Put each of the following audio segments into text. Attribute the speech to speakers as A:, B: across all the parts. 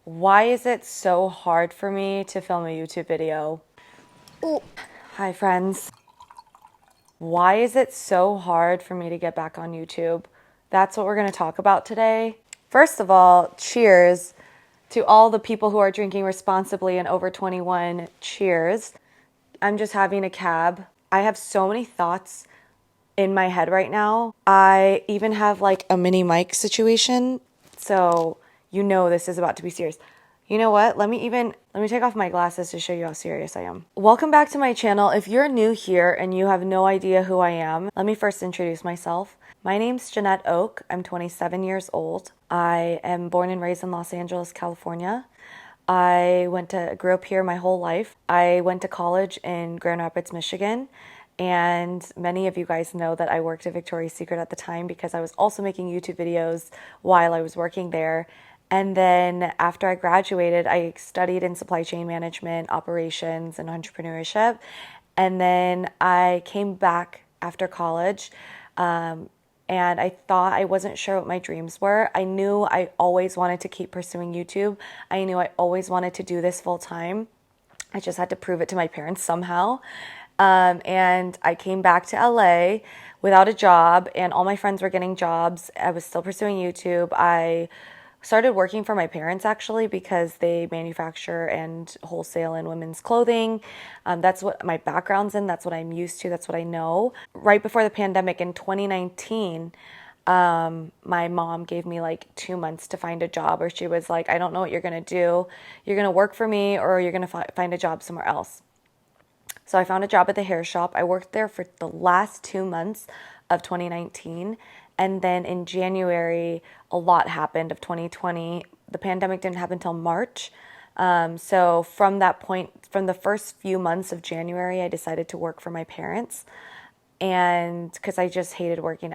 A: Why is it so hard for me to film a YouTube video? Ooh. Hi, friends. Why is it so hard for me to get back on YouTube? That's what we're going to talk about today. First of all, cheers to all the people who are drinking responsibly and over 21. Cheers. I'm just having a cab. I have so many thoughts in my head right now. I even have like a mini mic situation. So you know this is about to be serious. You know what? Let me take off my glasses to show you how serious I am. Welcome back to my channel. If you're new here and you have no idea who I am, let me first introduce myself. My name's Janetteokk. I'm 27 years old. I am born and raised in Los Angeles, California. I grew up here my whole life. I went to college in Grand Rapids, Michigan. And many of you guys know that I worked at Victoria's Secret at the time because I was also making YouTube videos while I was working there. And then after I graduated, I studied in supply chain management, operations, and entrepreneurship. And then I came back after college. And I thought I wasn't sure what my dreams were. I knew I always wanted to keep pursuing YouTube. I knew I always wanted to do this full time. I just had to prove it to my parents somehow. And I came back to LA without a job, and all my friends were getting jobs. I was still pursuing YouTube. I started working for my parents actually because they manufacture and wholesale in women's clothing. That's what my background's in. That's what I'm used to. That's what I know. Right before the pandemic in 2019, my mom gave me like 2 months to find a job, or she was like, I don't know what you're going to do. You're going to work for me or you're going to find a job somewhere else. So I found a job at the hair shop. I worked there for the last 2 months of 2019. And then in January, a lot happened of 2020. The pandemic didn't happen until March. So from that point, from the first few months of January, I decided to work for my parents. And because I just hated working,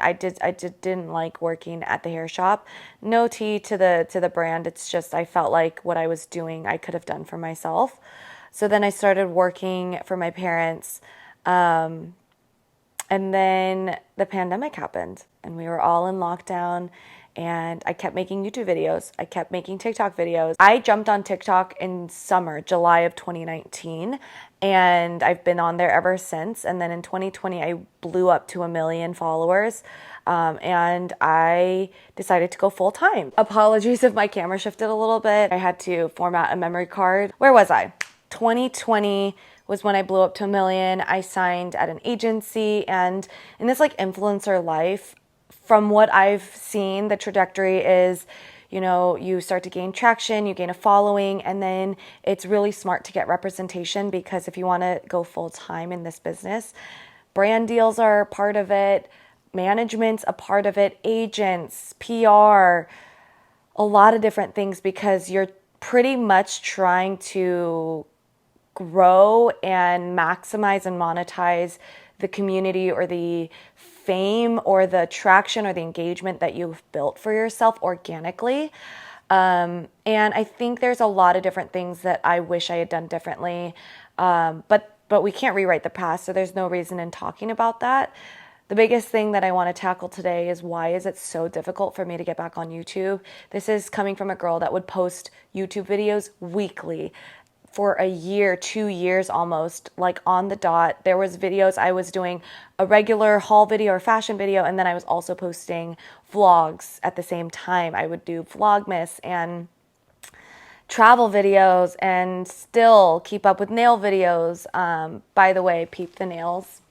A: didn't like working at the hair shop. No tea to the brand. It's just I felt like what I was doing I could have done for myself. So then I started working for my parents. And then the pandemic happened and we were all in lockdown, and I kept making YouTube videos. I kept making TikTok videos. I jumped on TikTok in summer, July of 2019, and I've been on there ever since. And then in 2020, I blew up to 1 million followers. And I decided to go full time. Apologies if my camera shifted a little bit. I had to format a memory card. Where was I? 2020 was when I blew up to 1 million. I signed at an agency, and in this like influencer life, from what I've seen, the trajectory is, you start to gain traction, you gain a following, and then it's really smart to get representation, because if you want to go full time in this business, brand deals are part of it, management's a part of it, agents, PR, a lot of different things, because you're pretty much trying to grow and maximize and monetize the community or the fame or the traction or the engagement that you've built for yourself organically. And I think there's a lot of different things that I wish I had done differently. But we can't rewrite the past, so there's no reason in talking about that. The biggest thing that I want to tackle today is, why is it so difficult for me to get back on YouTube? This is coming from a girl that would post YouTube videos weekly for a year, 2 years almost, like on the dot. There was videos I was doing a regular haul video or fashion video, and then I was also posting vlogs at the same time. I would do Vlogmas and travel videos and still keep up with nail videos. By the way, peep the nails.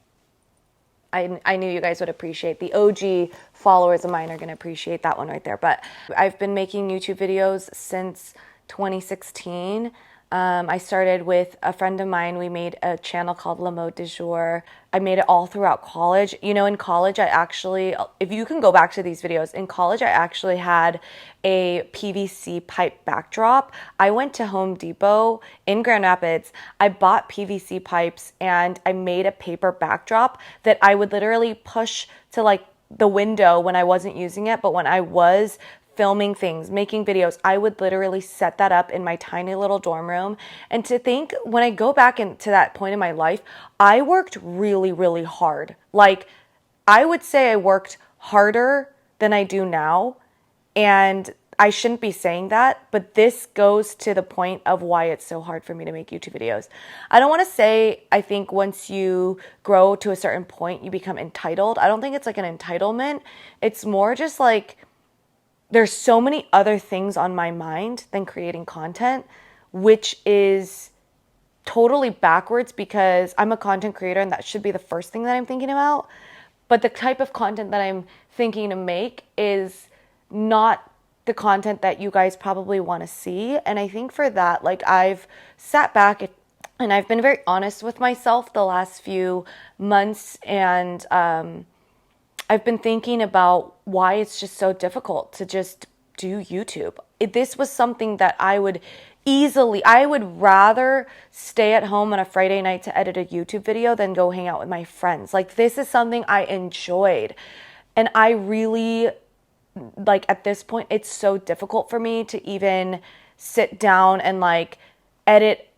A: I knew you guys would appreciate. The OG followers of mine are going to appreciate that one right there. But I've been making YouTube videos since 2016. I started with a friend of mine. We made a channel called Le Mode du Jour. I made it all throughout college. In college, if you can go back to these videos, in college, I actually had a PVC pipe backdrop. I went to Home Depot in Grand Rapids. I bought PVC pipes and I made a paper backdrop that I would literally push to like the window when I wasn't using it. But when I was filming things, making videos, I would literally set that up in my tiny little dorm room. And to think, when I go back into that point in my life, I worked really, really hard. Like, I would say I worked harder than I do now. And I shouldn't be saying that, but this goes to the point of why it's so hard for me to make YouTube videos. I don't want to say, I think once you grow to a certain point, you become entitled. I don't think it's like an entitlement. It's more just like there's so many other things on my mind than creating content, which is totally backwards because I'm a content creator and that should be the first thing that I'm thinking about. But the type of content that I'm thinking to make is not the content that you guys probably want to see. And I think for that, like, I've sat back and I've been very honest with myself the last few months, and I've been thinking about why it's just so difficult to just do YouTube. This was something that I would rather stay at home on a Friday night to edit a YouTube video than go hang out with my friends. Like, this is something I enjoyed. And I really, like, at this point, it's so difficult for me to even sit down and like edit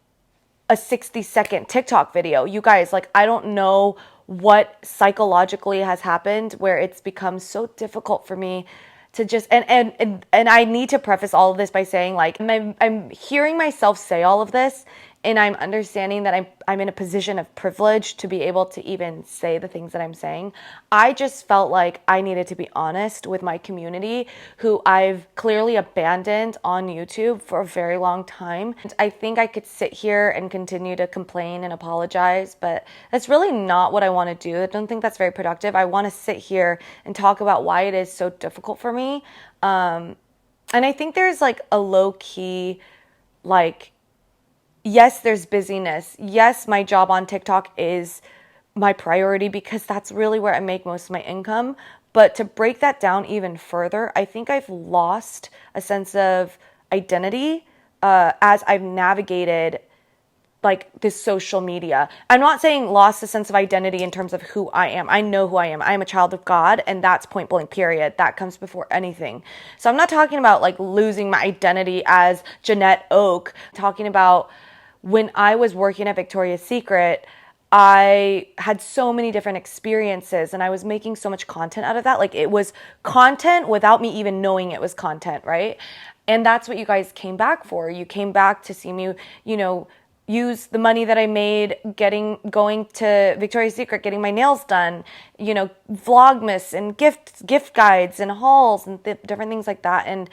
A: a 60-second TikTok video. You guys, like, I don't know what psychologically has happened where it's become so difficult for me to just, and I need to preface all of this by saying, like, I'm hearing myself say all of this, and I'm understanding that I'm in a position of privilege to be able to even say the things that I'm saying. I just felt like I needed to be honest with my community, who I've clearly abandoned on YouTube for a very long time. And I think I could sit here and continue to complain and apologize, but that's really not what I want to do. I don't think that's very productive. I want to sit here and talk about why it is so difficult for me. And I think there's like a low key, like, yes, there's busyness. Yes, my job on TikTok is my priority because that's really where I make most of my income. But to break that down even further, I think I've lost a sense of identity as I've navigated like this social media. I'm not saying lost a sense of identity in terms of who I am. I know who I am. I am a child of God, and that's point blank, period. That comes before anything. So I'm not talking about like losing my identity as janetteokk. I'm talking about when I was working at Victoria's Secret, I had so many different experiences and I was making so much content out of that. Like, it was content without me even knowing it was content, right? And that's what you guys came back for. You came back to see me, you know, use the money that I made going to Victoria's Secret, getting my nails done, you know, Vlogmas and gift guides and hauls and different things like that.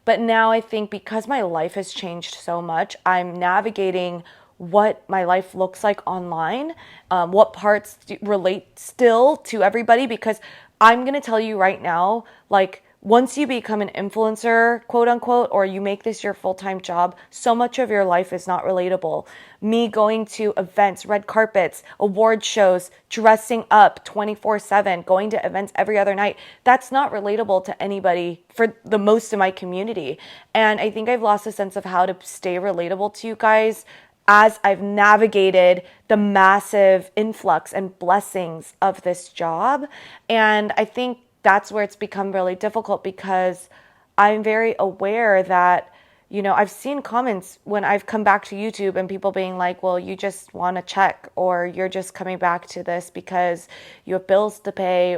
A: But now I think because my life has changed so much, I'm navigating what my life looks like online, what parts relate still to everybody, because I'm going to tell you right now, like, once you become an influencer, quote unquote, or you make this your full-time job, so much of your life is not relatable. Me going to events, red carpets, award shows, dressing up 24/7, going to events every other night, that's not relatable to anybody for the most of my community. And I think I've lost a sense of how to stay relatable to you guys as I've navigated the massive influx and blessings of this job. And I think that's where it's become really difficult because I'm very aware that, you know, I've seen comments when I've come back to YouTube and people being like, well, you just want to check, or you're just coming back to this because you have bills to pay,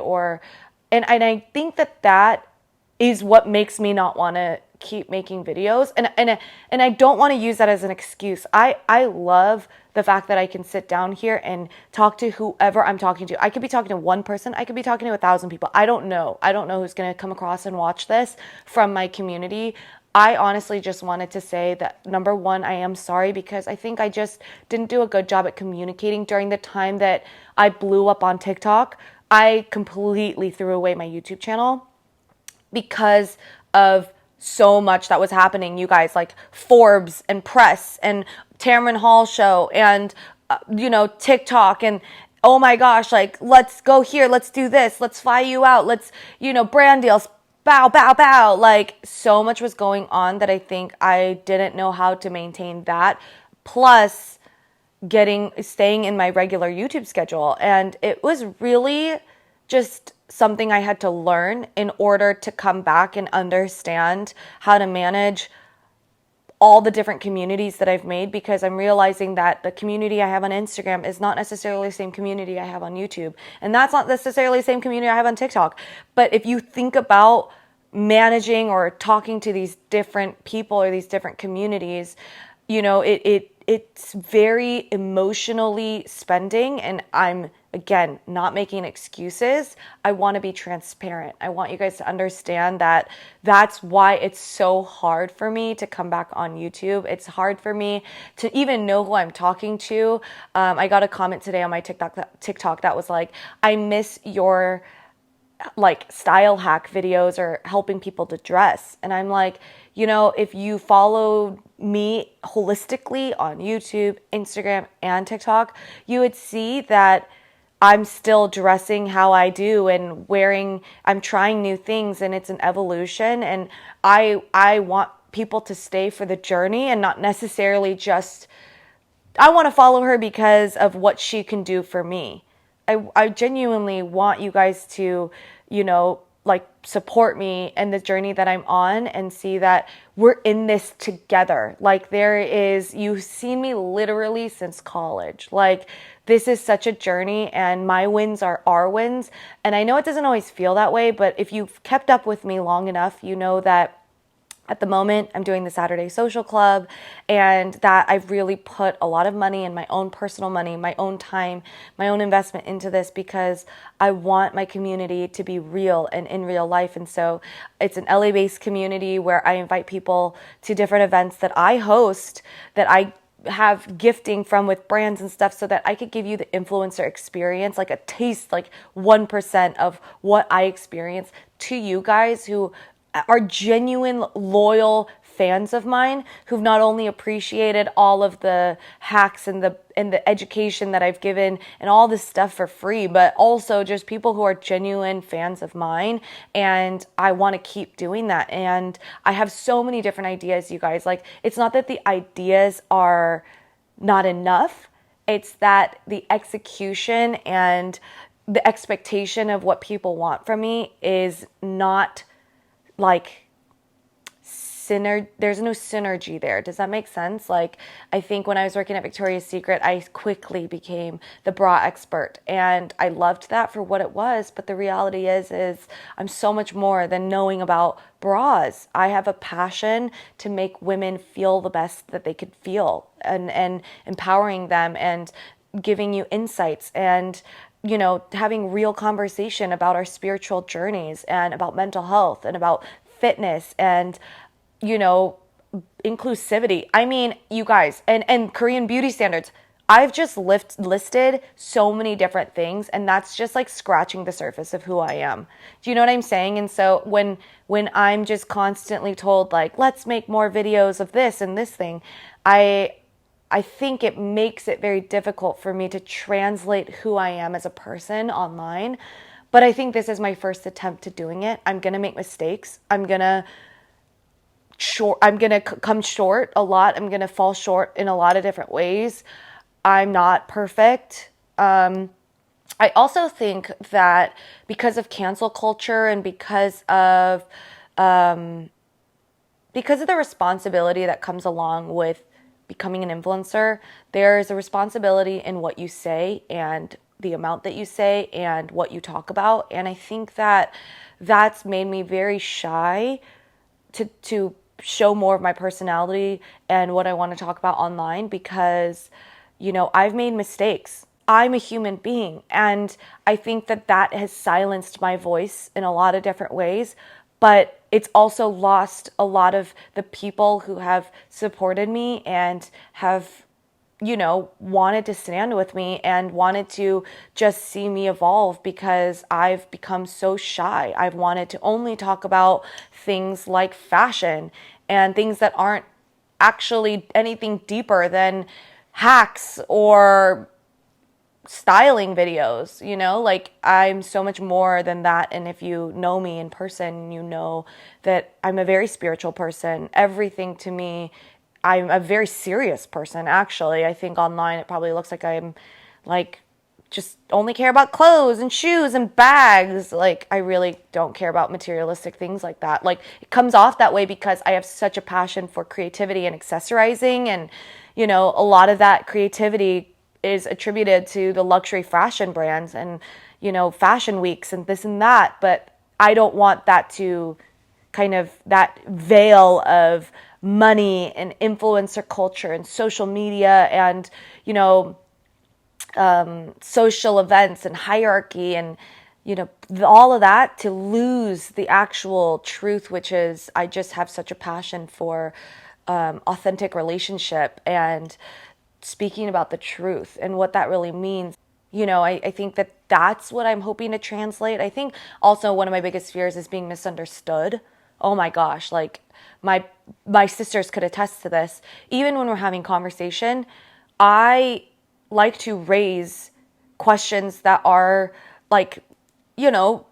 A: and I think that is what makes me not want to keep making videos. And I don't want to use that as an excuse. I love the fact that I can sit down here and talk to whoever I'm talking to. I could be talking to one person. I could be talking to 1,000 people. I don't know who's going to come across and watch this from my community. I honestly just wanted to say that, number one, I am sorry because I think I just didn't do a good job at communicating during the time that I blew up on TikTok. I completely threw away my YouTube channel because of so much that was happening, you guys, like Forbes and press and Tamron Hall show and, you know, TikTok and, oh my gosh, like, let's go here, let's do this, let's fly you out, let's, you know, brand deals, bow, bow, bow. Like, so much was going on that I think I didn't know how to maintain that. Plus staying in my regular YouTube schedule. And it was really just something I had to learn in order to come back and understand how to manage all the different communities that I've made, because I'm realizing that the community I have on Instagram is not necessarily the same community I have on YouTube. And that's not necessarily the same community I have on TikTok. But if you think about managing or talking to these different people or these different communities, it's very emotionally spending, and I'm, again, not making excuses. I want to be transparent. I want you guys to understand that that's why it's so hard for me to come back on YouTube. It's hard for me to even know who I'm talking to. I got a comment today on my TikTok that was like, I miss your like style hack videos or helping people to dress. And I'm like, if you follow me holistically on YouTube, Instagram, and TikTok, you would see that I'm still dressing how I do and I'm trying new things, and it's an evolution. And I want people to stay for the journey and not necessarily just, I want to follow her because of what she can do for me. I genuinely want you guys to, like support me and the journey that I'm on and see that we're in this together. Like you've seen me literally since college. Like this is such a journey, and my wins are our wins. And I know it doesn't always feel that way, but if you've kept up with me long enough, you know that at the moment, I'm doing the Saturday Social Club, and that I've really put a lot of money and my own personal money, my own time, my own investment into this because I want my community to be real and in real life. And so it's an LA-based community where I invite people to different events that I host, that I have gifting from with brands and stuff, so that I could give you the influencer experience, like a taste, like 1% of what I experience to you guys who are genuine, loyal fans of mine, who've not only appreciated all of the hacks and the education that I've given and all this stuff for free, but also just people who are genuine fans of mine. And I want to keep doing that. And I have so many different ideas, you guys. Like, it's not that the ideas are not enough. It's that the execution and the expectation of what people want from me is not like there's no synergy there. Does that make sense? Like, I think when I was working at Victoria's Secret, I quickly became the bra expert, and I loved that for what it was. But the reality is I'm so much more than knowing about bras. I have a passion to make women feel the best that they could feel, and empowering them and giving you insights and having real conversation about our spiritual journeys and about mental health and about fitness and, inclusivity. I mean, you guys, and Korean beauty standards. I've just listed so many different things, and that's just like scratching the surface of who I am. Do you know what I'm saying? And so when I'm just constantly told, like, let's make more videos of this and this thing, I think it makes it very difficult for me to translate who I am as a person online. But I think this is my first attempt to doing it. I'm going to make mistakes. I'm going to come short a lot. I'm going to fall short in a lot of different ways. I'm not perfect. I also think that because of cancel culture and because of the responsibility that comes along with becoming an influencer, there's a responsibility in what you say and the amount that you say and what you talk about. And I think that that's made me very shy to show more of my personality and what I want to talk about online because, I've made mistakes. I'm a human being. And I think that has silenced my voice in a lot of different ways. But it's also lost a lot of the people who have supported me and have, wanted to stand with me and wanted to just see me evolve because I've become so shy. I've wanted to only talk about things like fashion and things that aren't actually anything deeper than hacks or styling videos, like I'm so much more than that. And if you know me in person, you know that I'm a very spiritual person. Everything to me, I'm a very serious person. Actually, I think online it probably looks like I'm like just only care about clothes and shoes and bags. Like, I really don't care about materialistic things like that. Like, it comes off that way because I have such a passion for creativity and accessorizing, and a lot of that creativity is attributed to the luxury fashion brands and, fashion weeks and this and that. But I don't want that to kind of that veil of money and influencer culture and social media and, you know, social events and hierarchy and, you know, all of that, to lose the actual truth, which is I just have such a passion for authentic relationship and speaking about the truth and what that really means. You know, I think that that's what I'm hoping to translate. I think also one of my biggest fears is being misunderstood. Oh my gosh, like my sisters could attest to this. Even when we're having conversation, I like to raise questions that are like, you know,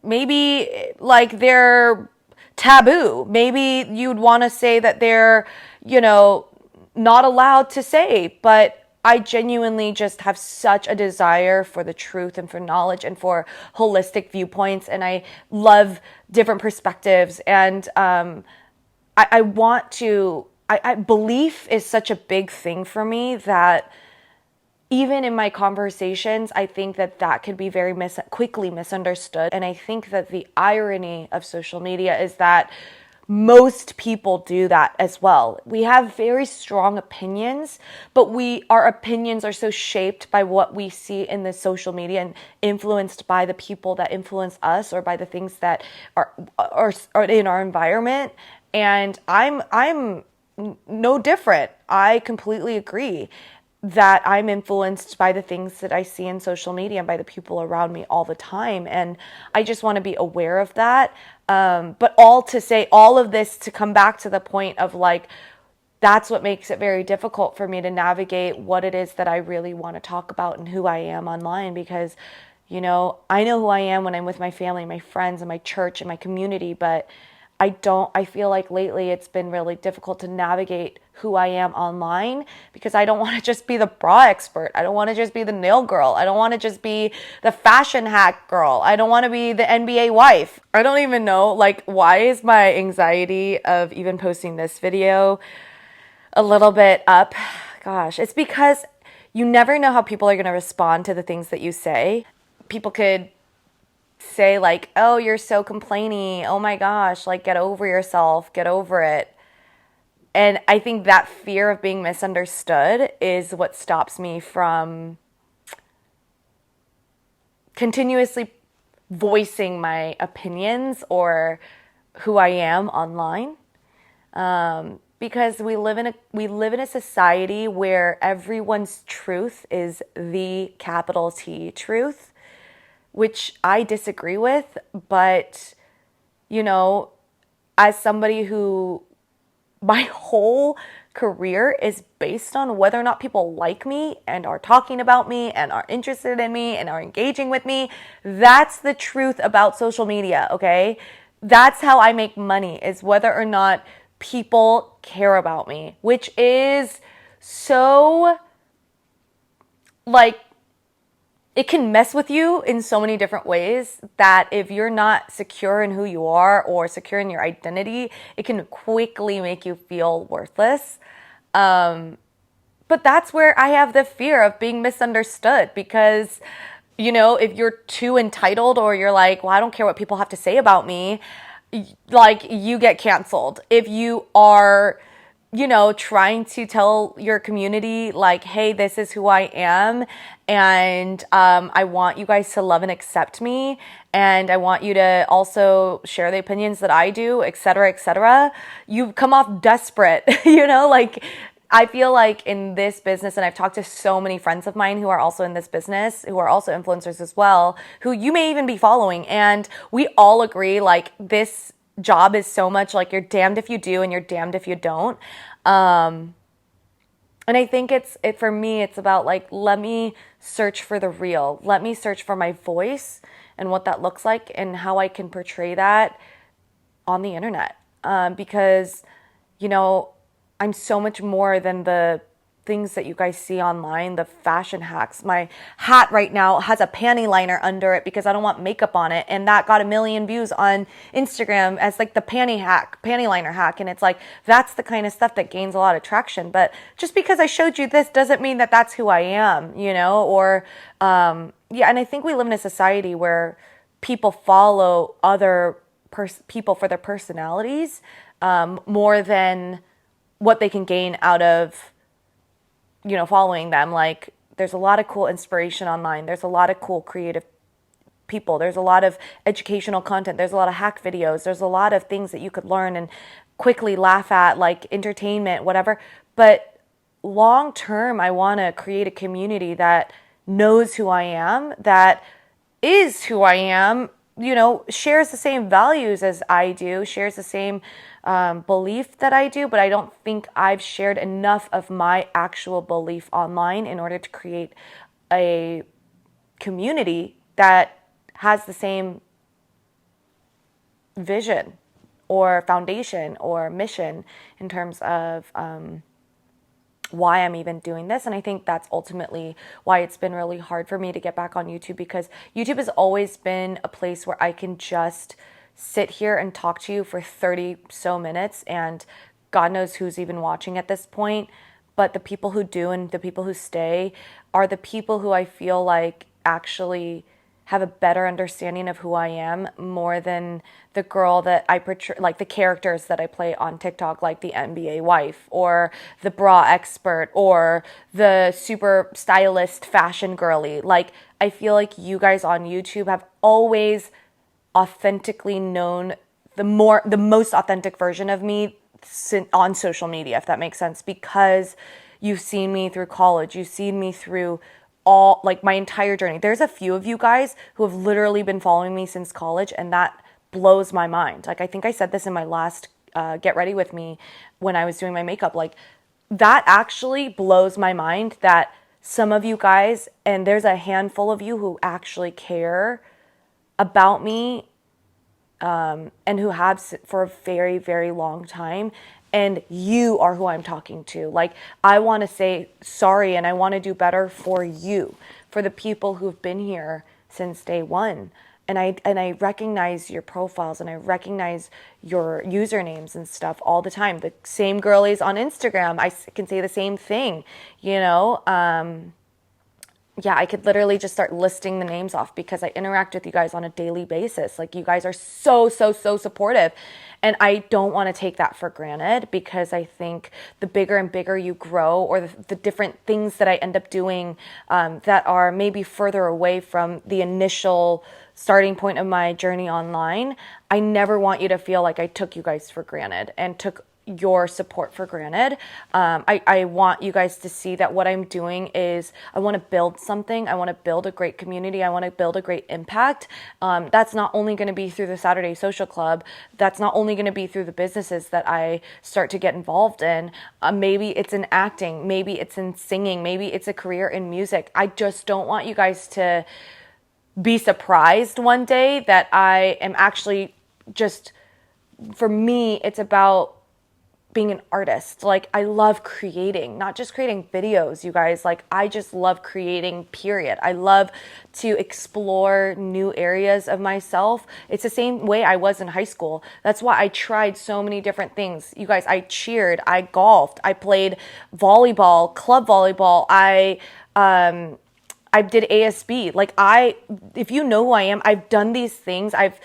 A: maybe like they're taboo. Maybe you'd want to say that they're, you know, not allowed to say, but I genuinely just have such a desire for the truth and for knowledge and for holistic viewpoints. And I love different perspectives. And I want to, belief is such a big thing for me that even in my conversations, I think that that could be very quickly misunderstood. And I think that the irony of social media is that most people do that as well. We have very strong opinions, but our opinions are so shaped by what we see in the social media and influenced by the people that influence us or by the things that are in our environment. And I'm no different. I completely agree that I'm influenced by the things that I see in social media and by the people around me all the time. And I just want to be aware of that. But all to say all of this to come back to the point of like, that's what makes it very difficult for me to navigate what it is that I really want to talk about and who I am online. Because, you know who I am when I'm with my family, my friends, and my church and my community, but I feel like lately it's been really difficult to navigate who I am online because I don't want to just be the bra expert. I don't want to just be the nail girl. I don't want to just be the fashion hack girl. I don't want to be the NBA wife. I don't even know, like, why is my anxiety of even posting this video a little bit up? Gosh, it's because you never know how people are going to respond to the things that you say. People could say like, oh, you're so complainy. Oh my gosh, like get over yourself, get over it. And I think that fear of being misunderstood is what stops me from continuously voicing my opinions or who I am online. Because we live in a society where everyone's truth is the capital T truth, which I disagree with. But, you know, as somebody who my whole career is based on whether or not people like me and are talking about me and are interested in me and are engaging with me, that's the truth about social media, okay? That's how I make money, is whether or not people care about me, which is so, like, it can mess with you in so many different ways that if you're not secure in who you are or secure in your identity, it can quickly make you feel worthless. But that's where I have the fear of being misunderstood because, you know, if you're too entitled or you're like, well, I don't care what people have to say about me, like you get canceled. If you are, you know, trying to tell your community like, hey, this is who I am, and I want you guys to love and accept me, and I want you to also share the opinions that I do, etc., you come off desperate, you know, like I feel like in this business, and I've talked to so many friends of mine who are also in this business, who are also influencers as well, who you may even be following, and we all agree like this job is so much like you're damned if you do and you're damned if you don't. And I think for me, it's about like, let me search for the real. Let me search for my voice and what that looks like and how I can portray that on the internet. Because, you know, I'm so much more than the things that you guys see online, the fashion hacks. My hat right now has a panty liner under it because I don't want makeup on it. And that got 1 million views on Instagram as like the panty liner hack. And it's like, that's the kind of stuff that gains a lot of traction. But just because I showed you this doesn't mean that that's who I am, you know, or, yeah. And I think we live in a society where people follow other people for their personalities, more than what they can gain out of, following them. Like, there's a lot of cool inspiration online. There's a lot of cool creative people. There's a lot of educational content. There's a lot of hack videos. There's a lot of things that you could learn and quickly laugh at, like entertainment, whatever. But long term, I want to create a community that knows who I am, that is who I am, shares the same values as I do, shares the same belief that I do, but I don't think I've shared enough of my actual belief online in order to create a community that has the same vision or foundation or mission in terms of why I'm even doing this. And I think that's ultimately why it's been really hard for me to get back on YouTube, because YouTube has always been a place where I can just sit here and talk to you for 30 so minutes, and God knows who's even watching at this point. But the people who do and the people who stay are the people who I feel like actually have a better understanding of who I am, more than the girl that I portray, like the characters that I play on TikTok, like the NBA wife or the bra expert or the super stylist fashion girly. Like, I feel like you guys on YouTube have always authentically known the most authentic version of me on social media, if that makes sense, because you've seen me through college, you've seen me through all, like, my entire journey. There's a few of you guys who have literally been following me since college, and that blows my mind. Like, I think I said this in my last Get Ready With Me when I was doing my makeup. Like, that actually blows my mind that some of you guys, and there's a handful of you who actually care about me, and who have for a very, very long time. And you are who I'm talking to. Like, I want to say sorry, and I want to do better for you, for the people who've been here since day one. And I recognize your profiles, and I recognize your usernames and stuff all the time. The same girlies on Instagram, I can say the same thing, yeah, I could literally just start listing the names off, because I interact with you guys on a daily basis. Like, you guys are so, so, so supportive. And I don't want to take that for granted, because I think the bigger and bigger you grow, or the different things that I end up doing that are maybe further away from the initial starting point of my journey online, I never want you to feel like I took you guys for granted and took your support for granted. I want you guys to see that what I'm doing is, I want to build something. I want to build a great community. I want to build a great impact. That's not only going to be through the Saturday Social Club. That's not only going to be through the businesses that I start to get involved in. Maybe it's in acting. Maybe it's in singing. Maybe it's a career in music. I just don't want you guys to be surprised one day that I am actually just, for me, it's about being an artist. Like, I love creating, not just creating videos, you guys. Like, I just love creating, period. I love to explore new areas of myself. It's the same way I was in high school. That's why I tried so many different things. You guys, I cheered, I golfed, I played volleyball, club volleyball. I did ASB. Like, if you know who I am, I've done these things. I've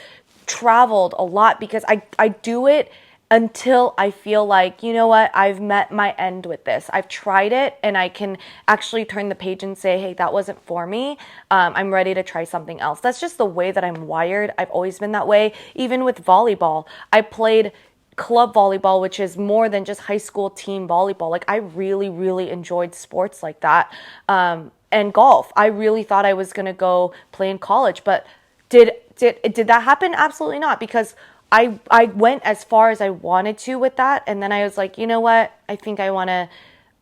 A: traveled a lot, because I do it until I feel like, you know what, I've met my end with this. I've tried it, and I can actually turn the page and say, hey, that wasn't for me. I'm ready to try something else. That's just the way that I'm wired. I've always been that way. Even with volleyball, I played club volleyball, which is more than just high school team volleyball. Like, I really, really enjoyed sports like that. And golf, I really thought I was going to go play in college, but did that happen? Absolutely not, because I went as far as I wanted to with that, and then I was like, you know what? I think I want to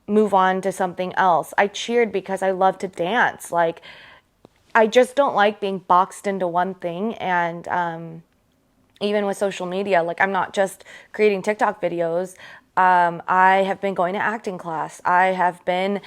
A: move on to something else. I cheered because I love to dance. Like, I just don't like being boxed into one thing. And even with social media, like, I'm not just creating TikTok videos. I have been going to acting class. I have been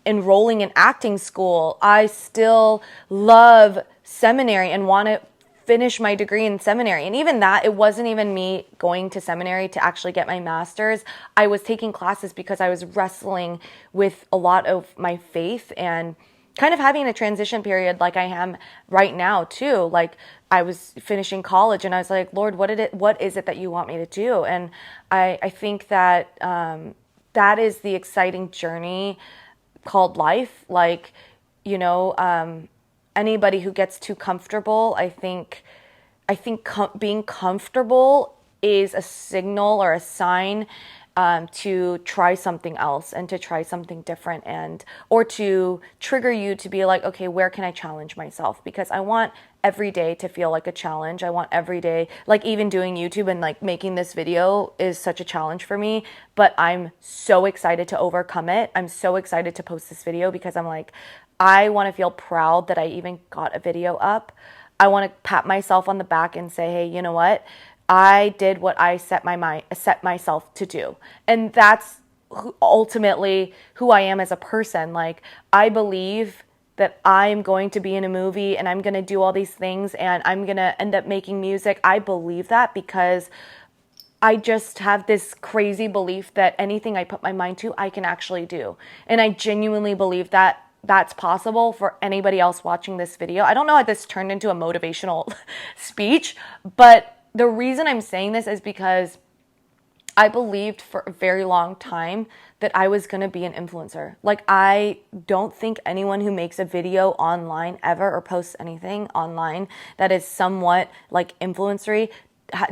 A: enrolling in acting school. I still love seminary and want to finish my degree in seminary. And even that, it wasn't even me going to seminary to actually get my master's. I was taking classes because I was wrestling with a lot of my faith and kind of having a transition period like I am right now too. Like I was finishing college and I was like, Lord, what is it that you want me to do? And I think that that is the exciting journey called life. Like, anybody who gets too comfortable, I think being comfortable is a signal or a sign to try something else and to try something different, and or to trigger you to be like, okay, where can I challenge myself? Because I want every day to feel like a challenge. I want every day, like even doing YouTube and like making this video is such a challenge for me, but I'm so excited to overcome it. I'm so excited to post this video because I'm like, I want to feel proud that I even got a video up. I want to pat myself on the back and say, hey, you know what? I did what I set myself to do. And that's ultimately who I am as a person. Like, I believe that I'm going to be in a movie and I'm going to do all these things and I'm going to end up making music. I believe that because I just have this crazy belief that anything I put my mind to, I can actually do. And I genuinely believe that that's possible for anybody else watching this video. I don't know how this turned into a motivational speech, but the reason I'm saying this is because I believed for a very long time that I was going to be an influencer. Like, I don't think anyone who makes a video online ever or posts anything online that is somewhat like influencery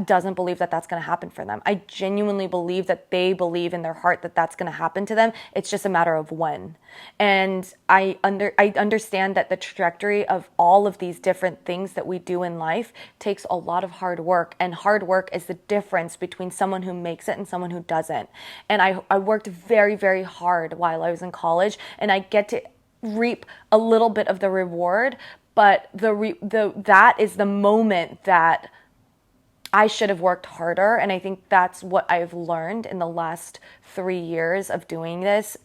A: doesn't believe that that's going to happen for them. I genuinely believe that they believe in their heart that that's going to happen to them. It's just a matter of when. And I understand that the trajectory of all of these different things that we do in life takes a lot of hard work. And hard work is the difference between someone who makes it and someone who doesn't. And I worked very, very hard while I was in college, and I get to reap a little bit of the reward, but that is the moment that I should have worked harder. And I think that's what I've learned in the last 3 years of doing this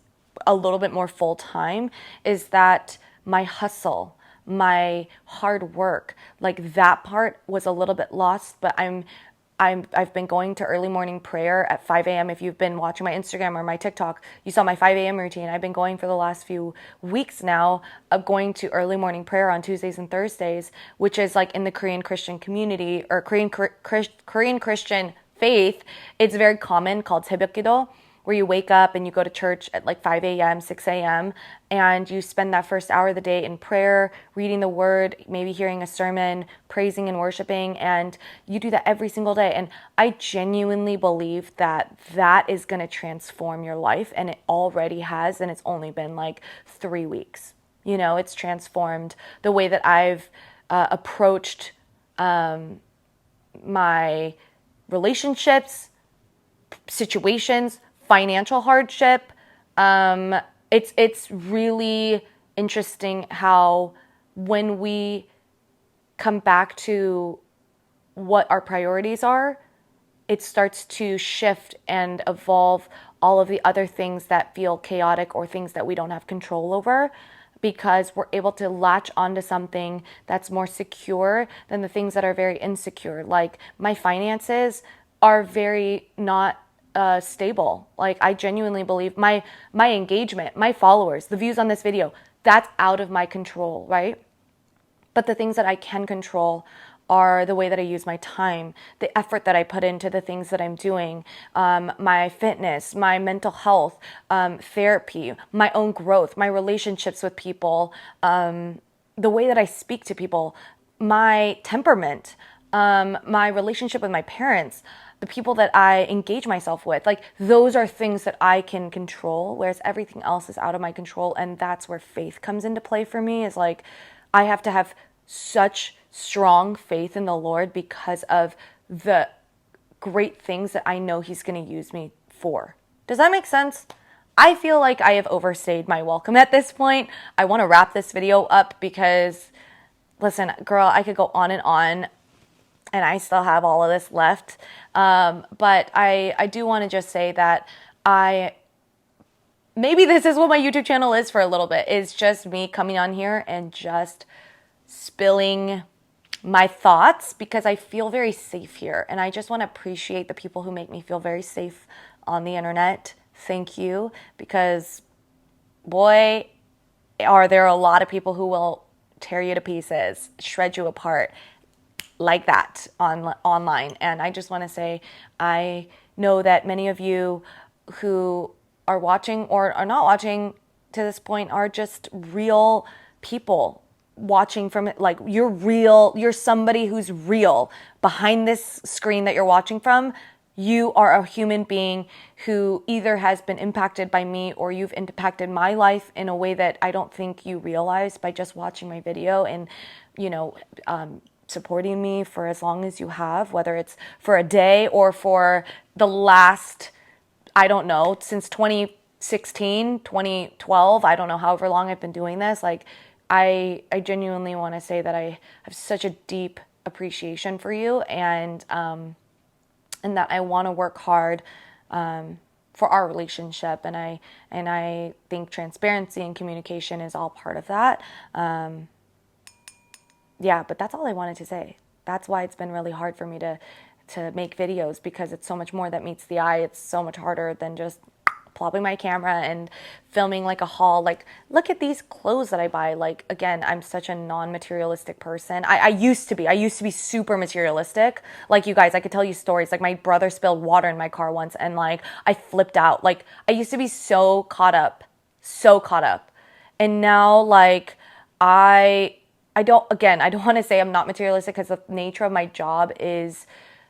A: a little bit more full time, is that my hustle, my hard work, like that part was a little bit lost, but I've been going to early morning prayer at 5 a.m. If you've been watching my Instagram or my TikTok, you saw my 5 a.m. routine. I've been going for the last few weeks now of going to early morning prayer on Tuesdays and Thursdays, which is like in the Korean Christian community or Korean Christian faith. It's very common, called 새벽기도, where you wake up and you go to church at like 5 a.m., 6 a.m., and you spend that first hour of the day in prayer, reading the word, maybe hearing a sermon, praising and worshiping, and you do that every single day. And I genuinely believe that that is going to transform your life, and it already has, and it's only been like 3 weeks. You know, it's transformed the way that I've approached my relationships, situations, financial hardship. It's really interesting how when we come back to what our priorities are, it starts to shift and evolve all of the other things that feel chaotic or things that we don't have control over, because we're able to latch onto something that's more secure than the things that are very insecure. Like, my finances are very not stable. Like, I genuinely believe my engagement, my followers, the views on this video, that's out of my control, right? But the things that I can control are the way that I use my time, the effort that I put into the things that I'm doing, my fitness, my mental health, therapy, my own growth, my relationships with people, the way that I speak to people, my temperament, my relationship with my parents, the people that I engage myself with. Like, those are things that I can control, whereas everything else is out of my control. And that's where faith comes into play for me, is like, I have to have such strong faith in the Lord because of the great things that I know He's going to use me for. Does that make sense? I feel like I have overstayed my welcome at this point. I want to wrap this video up because, listen, girl, I could go on and I still have all of this left. But I do want to just say that maybe this is what my YouTube channel is for a little bit. It's just me coming on here and just spilling my thoughts, because I feel very safe here. And I just want to appreciate the people who make me feel very safe on the internet. Thank you. Because, boy, are there a lot of people who will tear you to pieces, shred you apart like that online. And I just want to say, I know that many of you who are watching or are not watching to this point are just real people watching from it. Like, you're real, you're somebody who's real behind this screen that you're watching from. You are a human being who either has been impacted by me or you've impacted my life in a way that I don't think you realize by just watching my video and, you know, supporting me for as long as you have, whether it's for a day or for the last, I don't know, since 2016, 2012, I don't know, however long I've been doing this. Like, I genuinely want to say that I have such a deep appreciation for you, and that I want to work hard for our relationship, and I think transparency and communication is all part of that. Yeah, but that's all I wanted to say. That's why it's been really hard for me to make videos, because it's so much more that meets the eye. It's so much harder than just plopping my camera and filming like a haul. Like, look at these clothes that I buy. Like, again, I'm such a non-materialistic person. I used to be super materialistic. Like, you guys, I could tell you stories. Like, my brother spilled water in my car once and like I flipped out. Like, I used to be so caught up. And now, like, I don't want to say I'm not materialistic, because the nature of my job is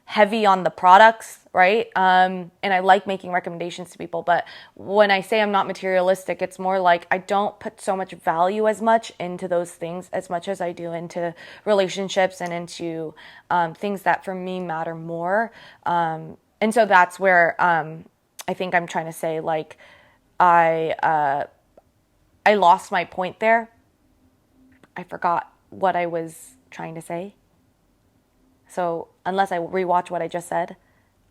A: heavy on the products, right? And I like making recommendations to people. But when I say I'm not materialistic, it's more like I don't put so much value as much into those things as much as I do into relationships and into things that for me matter more. And so that's where I think I'm trying to say, like, I lost my point there. I forgot what I was trying to say. So unless I rewatch what I just said,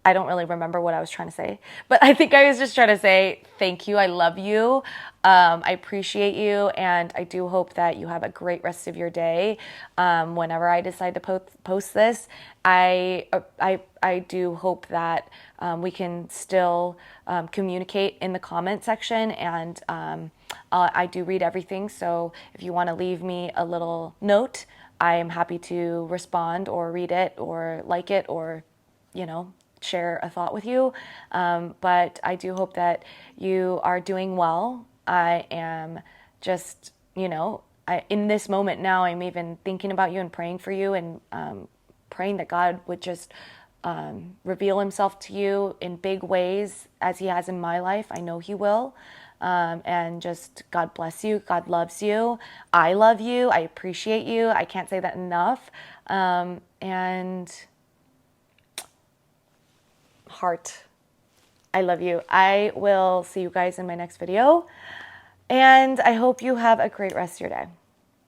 A: I don't really remember what I was trying to say. But I think I was just trying to say thank you. I love you. I appreciate you. And I do hope that you have a great rest of your day. Whenever I decide to post this, I do hope that we can still communicate in the comment section. And I do read everything. So if you want to leave me a little note, I am happy to respond or read it or like it or, you know, share a thought with you. But I do hope that you are doing well. I am just, you know, in this moment now, I'm even thinking about you and praying for you, and praying that God would just reveal himself to you in big ways as he has in my life. I know he will. And just God bless you. God loves you. I love you. I appreciate you. I can't say that enough. And heart, I love you. I will see you guys in my next video. And I hope you have a great rest of your day.